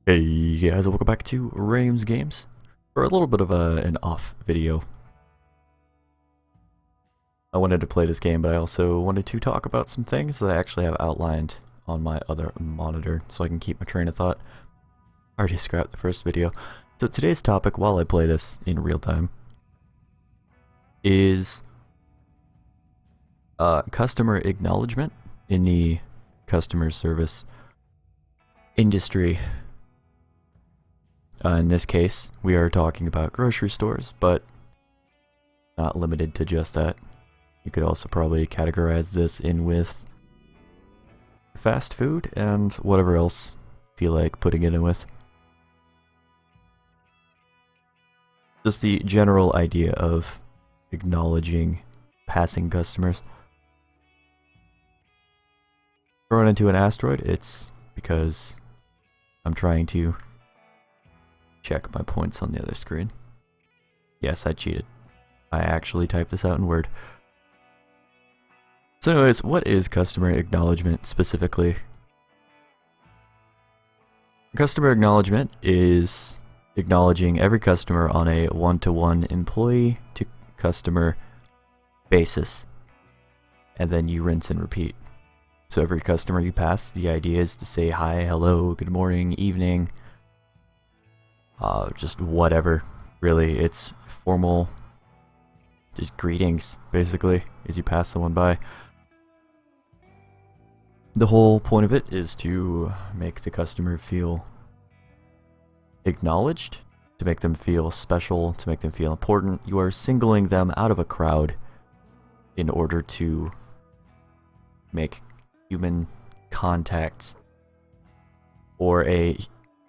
Hey guys, welcome back to Rames Games for a little bit of an off video. I wanted to play this game, but I also wanted to talk about some things that I actually have outlined on my other monitor so I can keep my train of thought. I already scrapped the first video. So today's topic, while I play this in real time, is customer acknowledgement in the customer service industry. In this case, we are talking about grocery stores, but not limited to just that. You could also probably categorize this in with fast food and whatever else you feel like putting it in with. Just the general idea of acknowledging passing customers. Thrown into an asteroid, it's because I'm trying to check my points on the other screen. Yes, I cheated. I actually typed this out in Word. So anyways, what is customer acknowledgement specifically? Customer acknowledgement is acknowledging every customer on a one-to-one employee to customer basis. And then you rinse and repeat. So every customer you pass, the idea is to say hi, hello, good morning, evening, just whatever. Really, it's formal, just greetings, basically, as you pass someone by. The whole point of it is to make the customer feel acknowledged, to make them feel special, to make them feel important. You are singling them out of a crowd in order to make human contact or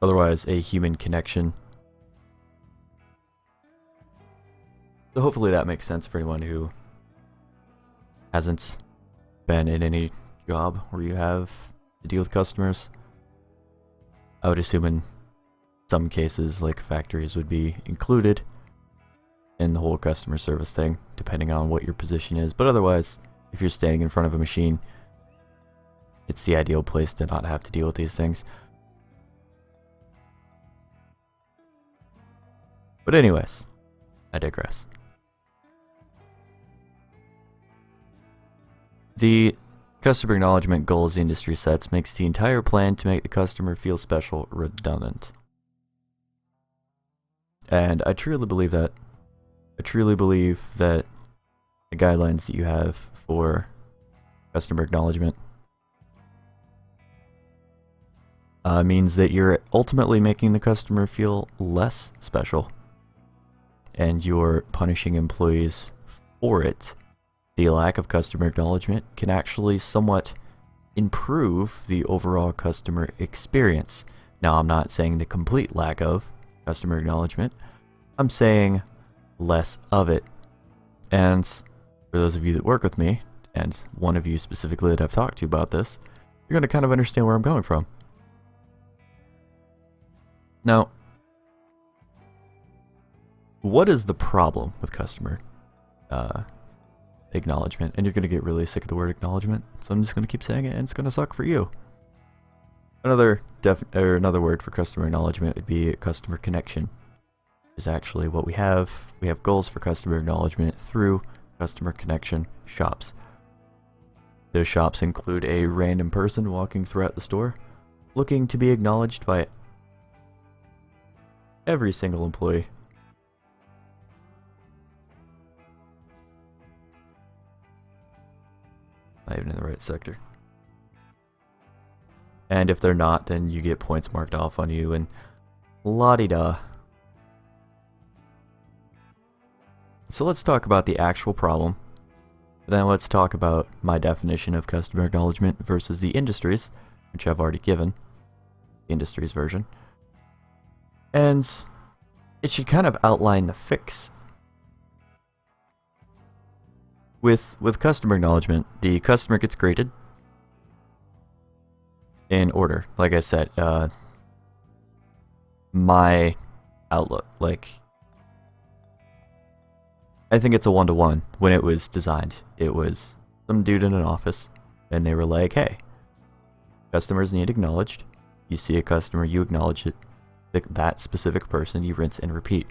otherwise a human connection. So hopefully that makes sense for anyone who hasn't been in any job where you have to deal with customers. I would assume in some cases, like factories would be included in the whole customer service thing, depending on what your position is. But otherwise, if you're standing in front of a machine, it's the ideal place to not have to deal with these things. But anyways, I digress. The customer acknowledgement goals the industry sets makes the entire plan to make the customer feel special redundant. And I truly believe that. I truly believe that the guidelines that you have for customer acknowledgement means that you're ultimately making the customer feel less special. And you're punishing employees for it. The lack of customer acknowledgement can actually somewhat improve the overall customer experience. Now, I'm not saying the complete lack of customer acknowledgement. I'm saying less of it. And for those of you that work with me, and one of you specifically that I've talked to about this, you're going to kind of understand where I'm going from. Now, what is the problem with customer acknowledgement? And you're going to get really sick of the word acknowledgement, so I'm just going to keep saying it, and it's going to suck for you. Another word for customer acknowledgement would be customer connection. Is actually what we have. We have goals for customer acknowledgement through customer connection shops. Those shops include a random person walking throughout the store, looking to be acknowledged by every single employee. Not even in the right sector. And if they're not, then you get points marked off on you and la-di-da. So let's talk about the actual problem. Then let's talk about my definition of customer acknowledgement versus the industry's, which I've already given. The industry's version. And it should kind of outline the fix. With customer acknowledgement, the customer gets graded in order. Like I said, my outlook, I think it's a one-to-one. When it was designed, it was some dude in an office, and they were like, hey, customers need acknowledged. You see a customer, you acknowledge it, that specific person, you rinse and repeat.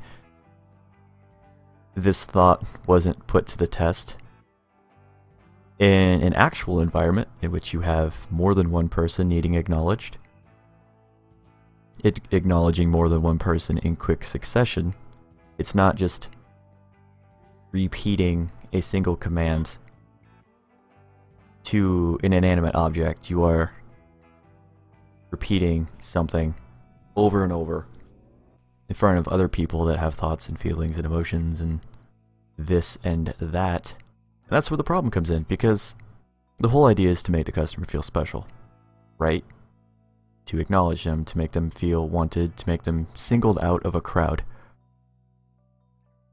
This thought wasn't put to the test in an actual environment in which you have more than one person needing acknowledged. Acknowledging more than one person in quick succession. It's not just repeating a single command to an inanimate object. You are repeating something over and over in front of other people that have thoughts and feelings and emotions and this and that. And that's where the problem comes in, because the whole idea is to make the customer feel special, right? To acknowledge them, to make them feel wanted, to make them singled out of a crowd.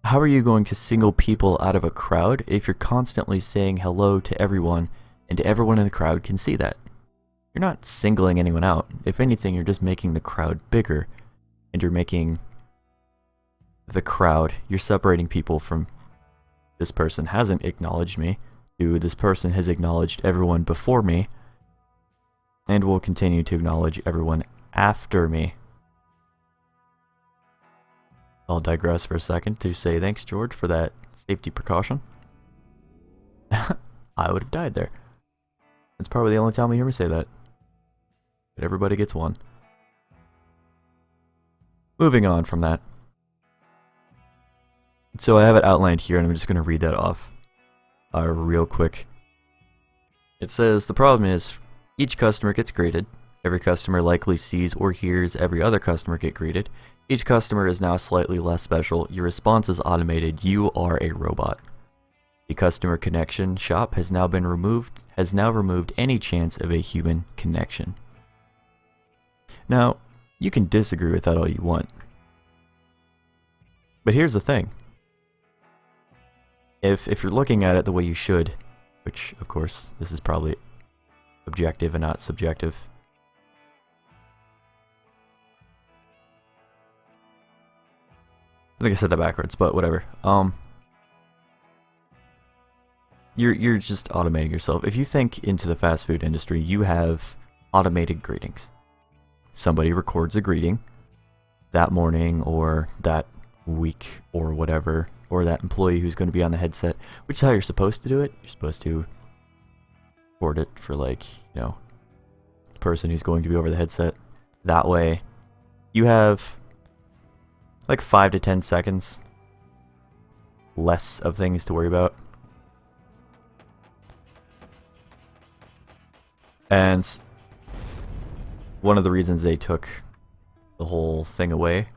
How are you going to single people out of a crowd if you're constantly saying hello to everyone and everyone in the crowd can see that? You're not singling anyone out. If anything, you're just making the crowd bigger, and you're making the crowd, you're separating people from this person hasn't acknowledged me to this person has acknowledged everyone before me and will continue to acknowledge everyone after me. I'll digress for a second to say thanks, George, for that safety precaution. I would have died there. It's probably the only time you hear me say that. But everybody gets one. Moving on from that. So I have it outlined here, and I'm just going to read that off real quick. It says, the problem is, each customer gets greeted. Every customer likely sees or hears every other customer get greeted. Each customer is now slightly less special. Your response is automated. You are a robot. The customer connection shop has now removed any chance of a human connection. Now, you can disagree with that all you want. But here's the thing. If you're looking at it the way you should, which of course this is probably objective and not subjective. I think I said that backwards, but whatever. You're just automating yourself. If you think into the fast food industry, you have automated greetings. Somebody records a greeting that morning or that week or whatever, or that employee who's going to be on the headset, which is how you're supposed to do it. You're supposed to record it for, like, you know, the person who's going to be over the headset. That way you have like 5 to 10 seconds less of things to worry about. And one of the reasons they took the whole thing away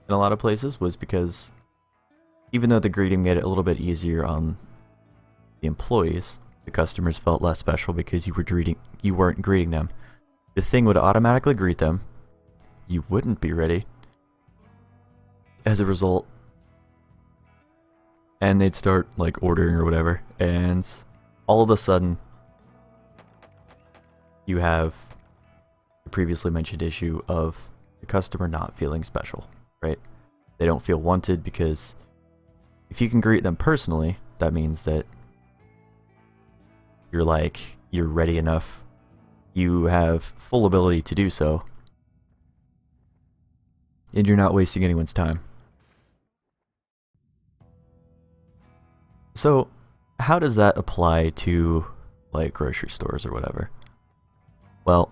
in a lot of places was because even though the greeting made it a little bit easier on the employees, the customers felt less special because you weren't greeting them. The thing would automatically greet them. You wouldn't be ready. As a result, and they'd start like ordering or whatever, and all of a sudden you have the previously mentioned issue of the customer not feeling special, right? They don't feel wanted because if you can greet them personally, that means that you're ready enough. You have full ability to do so, and you're not wasting anyone's time. So, how does that apply to, like, grocery stores or whatever? Well,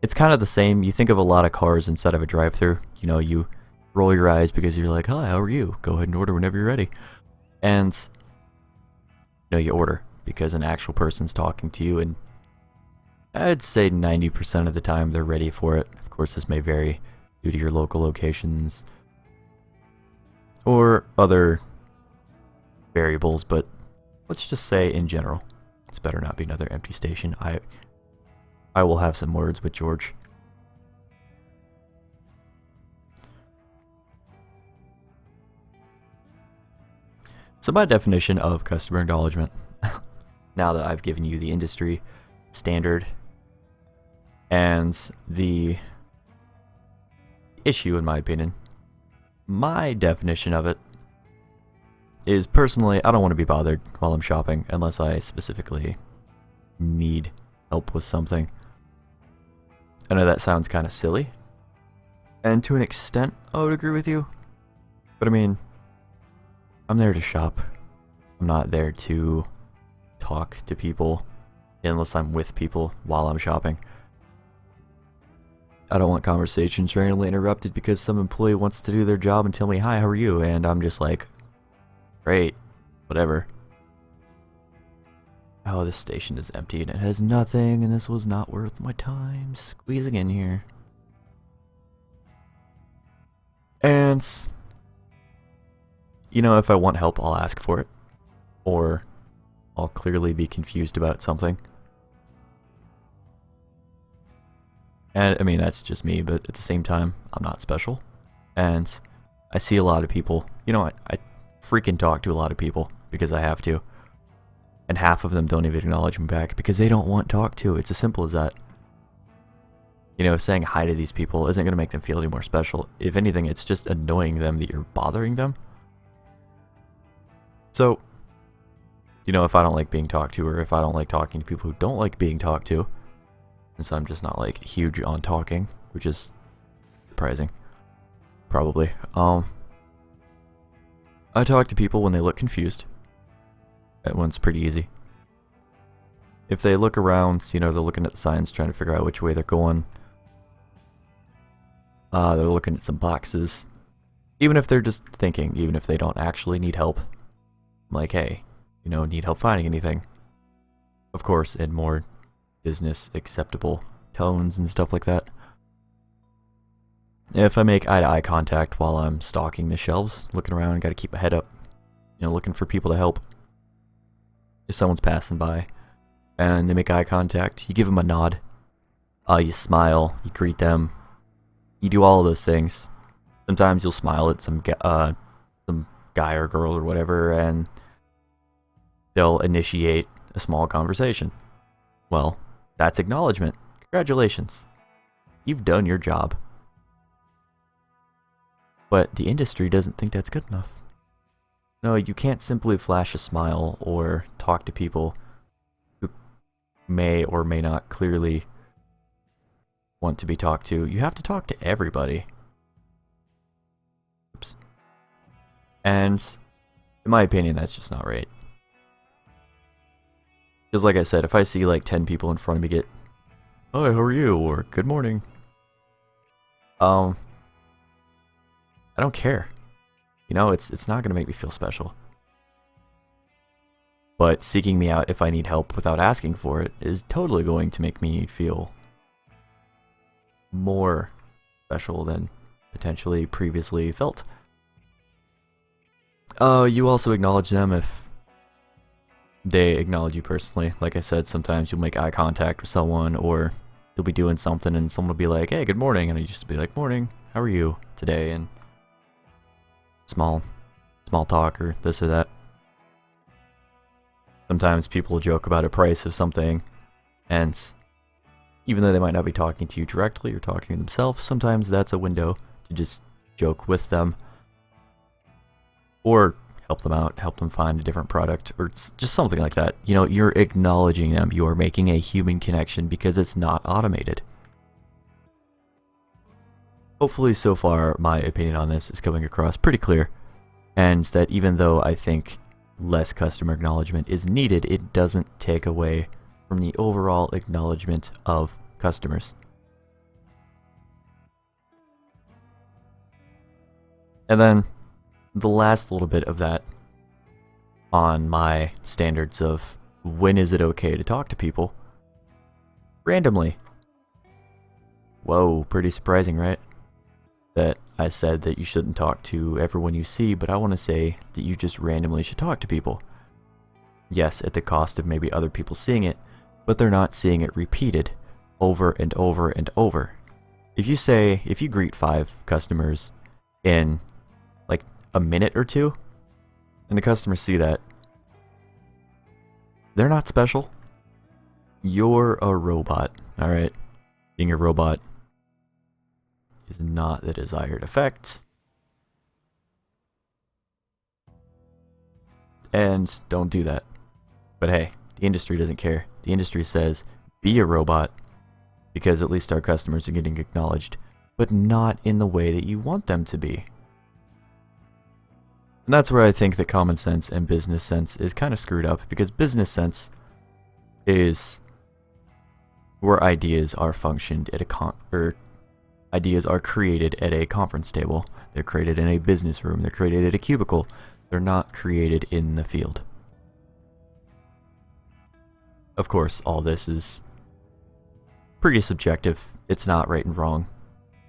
it's kind of the same. You think of a lot of cars instead of a drive-thru. You know, you roll your eyes because you're like, hi, how are you? Go ahead and order whenever you're ready. And, you know, you order because an actual person's talking to you, and I'd say 90% of the time they're ready for it. Of course, this may vary due to your local locations or other variables, but let's just say in general, it's better not be another empty station. I will have some words with George. So my definition of customer acknowledgement, now that I've given you the industry standard and the issue, in my opinion, my definition of it is, personally, I don't want to be bothered while I'm shopping unless I specifically need help with something. I know that sounds kind of silly, and to an extent I would agree with you, but I mean, I'm there to shop. I'm not there to talk to people unless I'm with people while I'm shopping. I don't want conversations randomly interrupted because some employee wants to do their job and tell me, "Hi, how are you?" And I'm just like, "Great, whatever." Oh, this station is empty and it has nothing, and this was not worth my time squeezing in here. And, you know, if I want help, I'll ask for it. Or I'll clearly be confused about something. And, I mean, that's just me, but at the same time, I'm not special. And I see a lot of people, you know, I freaking talk to a lot of people because I have to. And half of them don't even acknowledge me back because they don't want talked to. It's as simple as that. You know, saying hi to these people isn't going to make them feel any more special. If anything, it's just annoying them that you're bothering them. So, you know, if I don't like being talked to, or if I don't like talking to people who don't like being talked to, and so I'm just not like huge on talking, which is surprising, probably. I talk to people when they look confused. That one's pretty easy. If they look around, you know, they're looking at the signs, trying to figure out which way they're going. They're looking at some boxes. Even if they're just thinking, even if they don't actually need help. I'm like, hey, you know, need help finding anything? Of course, in more business acceptable tones and stuff like that. If I make eye-to-eye contact while I'm stocking the shelves, looking around, gotta keep my head up, you know, looking for people to help. If someone's passing by and they make eye contact, you give them a nod, you smile, you greet them, you do all of those things. Sometimes you'll smile at some guy or girl or whatever, and they'll initiate a small conversation. Well, that's acknowledgement. Congratulations. You've done your job. But the industry doesn't think that's good enough. No, you can't simply flash a smile or talk to people who may or may not clearly want to be talked to. You have to talk to everybody. Oops. And in my opinion, that's just not right. Because like I said, if I see like 10 people in front of me get, "Hi, how are you?" or "Good morning," I don't care. You know, it's not going to make me feel special. But seeking me out if I need help without asking for it is totally going to make me feel more special than potentially previously felt. You also acknowledge them if they acknowledge you personally. Like I said, sometimes you'll make eye contact with someone, or you'll be doing something and someone will be like, "Hey, good morning," and you just be like, "Morning, how are you today?" And small talk or this or that. Sometimes people will joke about a price of something, and even though they might not be talking to you directly or talking to themselves, sometimes that's a window to just joke with them or help them out, help them find a different product, or just something like that. You know, you're acknowledging them. You are making a human connection because it's not automated. Hopefully so far my opinion on this is coming across pretty clear, and that even though I think less customer acknowledgement is needed, it doesn't take away from the overall acknowledgement of customers. And then the last little bit of that on my standards of when is it okay to talk to people randomly. Whoa, pretty surprising, right? That I said that you shouldn't talk to everyone you see, but I want to say that you just randomly should talk to people. Yes, at the cost of maybe other people seeing it, but they're not seeing it repeated over and over and over. If you greet 5 customers in like a minute or two, and the customers see that, they're not special. You're a robot, alright? Being a robot is not the desired effect. And don't do that. But hey, the industry doesn't care. The industry says, be a robot, because at least our customers are getting acknowledged, but not in the way that you want them to be. And that's where I think that common sense and business sense is kind of screwed up, because business sense is where ideas are functioned at a ideas are created at a conference table. They're created in a business room. They're created at a cubicle. They're not created in the field. Of course, all this is pretty subjective. It's not right and wrong.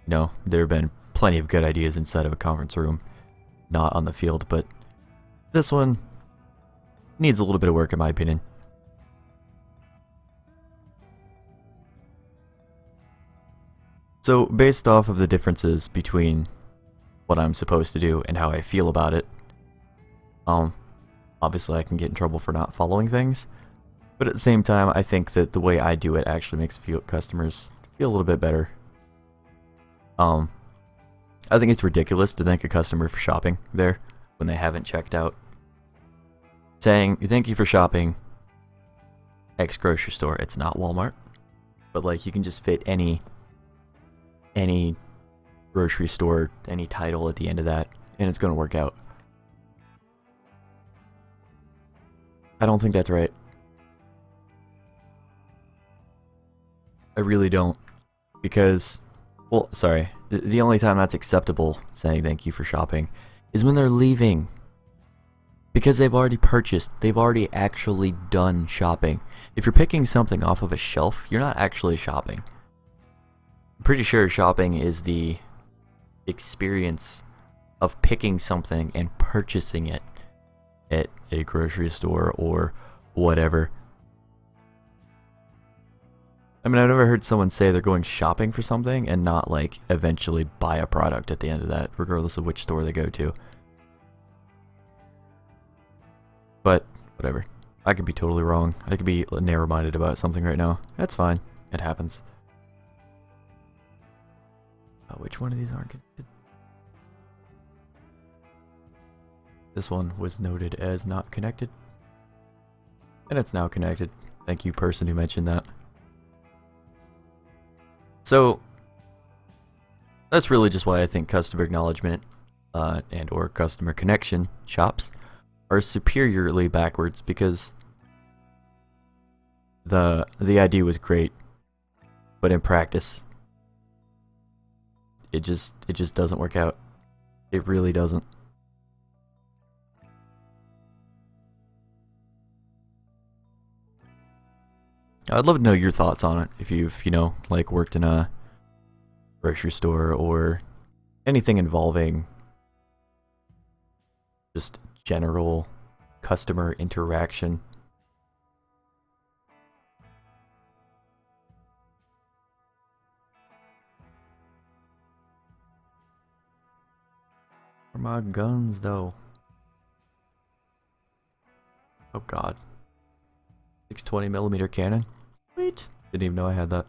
No, there have been plenty of good ideas inside of a conference room, not on the field, but this one needs a little bit of work in my opinion. So based off of the differences between what I'm supposed to do and how I feel about it, obviously I can get in trouble for not following things, but at the same time I think that the way I do it actually makes customers feel a little bit better. I think it's ridiculous to thank a customer for shopping there when they haven't checked out. Saying, thank you for shopping X grocery store. It's not Walmart, but like you can just fit any grocery store, any title at the end of that, and it's going to work out. I don't think that's right. I really don't. Because, well, sorry, the only time that's acceptable, saying thank you for shopping, is when they're leaving. Because they've already purchased, they've already actually done shopping. If you're picking something off of a shelf, you're not actually shopping. I'm pretty sure shopping is the experience of picking something and purchasing it at a grocery store or whatever. I mean, I've never heard someone say they're going shopping for something and not like eventually buy a product at the end of that, regardless of which store they go to. But whatever. I could be totally wrong. I could be narrow-minded about something right now. That's fine. It happens. Which one of these aren't connected? This one was noted as not connected. And it's now connected. Thank you, person who mentioned that. So, that's really just why I think customer acknowledgement and or customer connection shops are superiorly backwards, because the idea was great, but in practice it just doesn't work out. It really doesn't. I'd love to know your thoughts on it. If you've, like worked in a grocery store or anything involving just general customer interaction. Where are my guns though? Oh god. 620mm cannon? Sweet. Didn't even know I had that.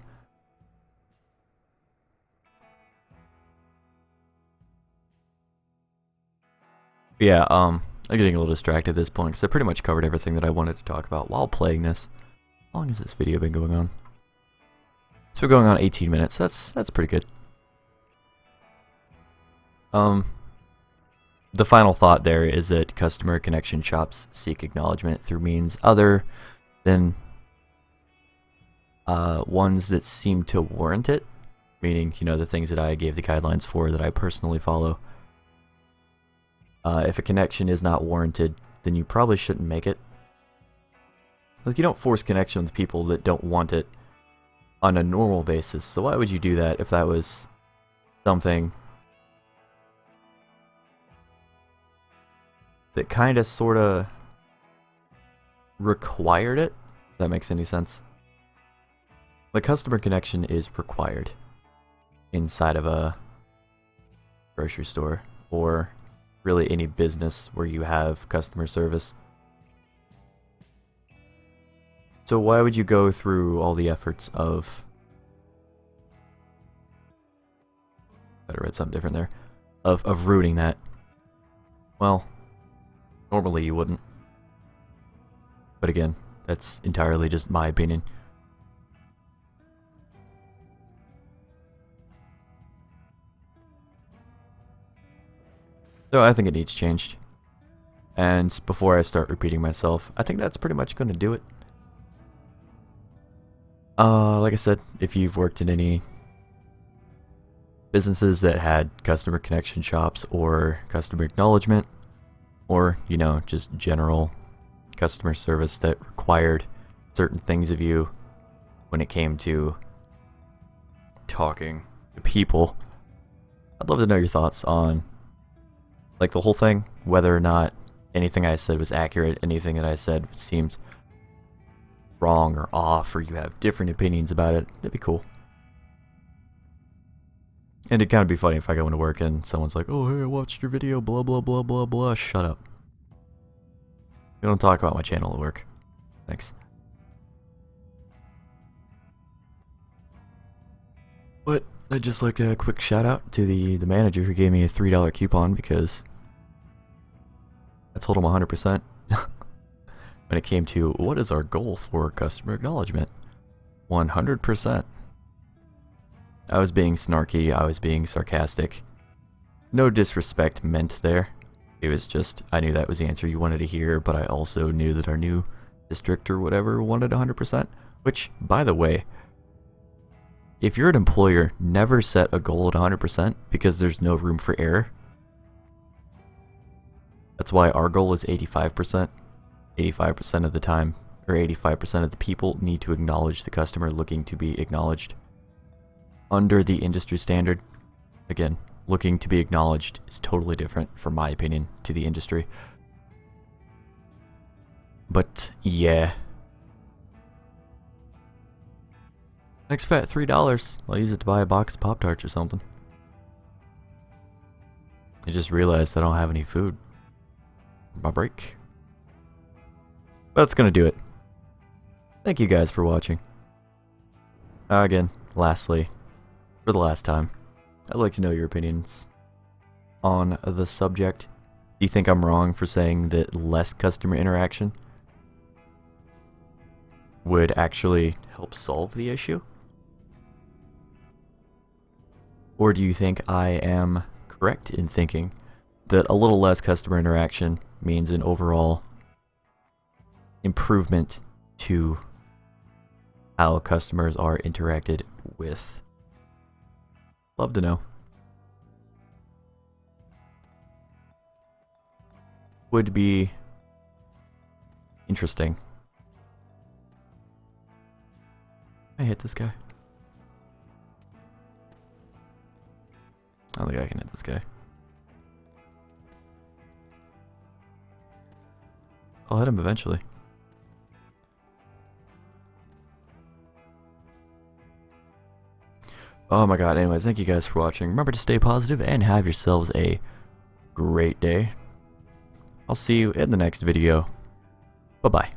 Yeah, I'm getting a little distracted at this point because I pretty much covered everything that I wanted to talk about while playing this. How long has this video been going on? So we're going on 18 minutes. That's pretty good. The final thought there is that customer connection shops seek acknowledgement through means other than ones that seem to warrant it, meaning, the things that I gave the guidelines for that I personally follow. If a connection is not warranted, then you probably shouldn't make it. Like, you don't force connection with people that don't want it on a normal basis, so why would you do that if that was something that kind of, sort of required it? If that makes any sense. The customer connection is required inside of a grocery store, or really any business where you have customer service. So why would you go through all the efforts of... Better read something different there. Of rooting that? Well, normally you wouldn't. But again, that's entirely just my opinion. So I think it needs changed. And before I start repeating myself, I think that's pretty much going to do it. Like I said, if you've worked in any businesses that had customer connection shops or customer acknowledgement, or, you know, just general customer service that required certain things of you when it came to talking to people, I'd love to know your thoughts on, like, the whole thing, whether or not anything I said was accurate, anything that I said seemed wrong or off, or you have different opinions about it. That'd be cool. And it'd kind of be funny if I go into work and someone's like, oh, hey, I watched your video, blah, blah, blah, blah, blah. Shut up. We don't talk about my channel at work. Thanks. But I'd just like a quick shout out to the manager who gave me a $3 coupon because I told him 100% when it came to what is our goal for customer acknowledgement. 100%. I was being snarky, I was being sarcastic. No disrespect meant there. It was just, I knew that was the answer you wanted to hear, but I also knew that our new district or whatever wanted 100%. Which, by the way, if you're an employer, never set a goal at 100% because there's no room for error. That's why our goal is 85%. 85% of the time, or 85% of the people need to acknowledge the customer looking to be acknowledged. Under the industry standard, again, looking to be acknowledged is totally different, from my opinion, to the industry. But, yeah. Next fat, $3. I'll use it to buy a box of Pop-Tarts or something. I just realized I don't have any food for my break. That's gonna do it. Thank you guys for watching. Again, lastly, for the last time, I'd like to know your opinions on the subject. Do you think I'm wrong for saying that less customer interaction would actually help solve the issue? Or do you think I am correct in thinking that a little less customer interaction means an overall improvement to how customers are interacted with? Love to know. Would be interesting. I hit this guy. I don't think I can hit this guy. I'll hit him eventually. Oh my god, anyways, thank you guys for watching. Remember to stay positive and have yourselves a great day. I'll see you in the next video. Bye-bye.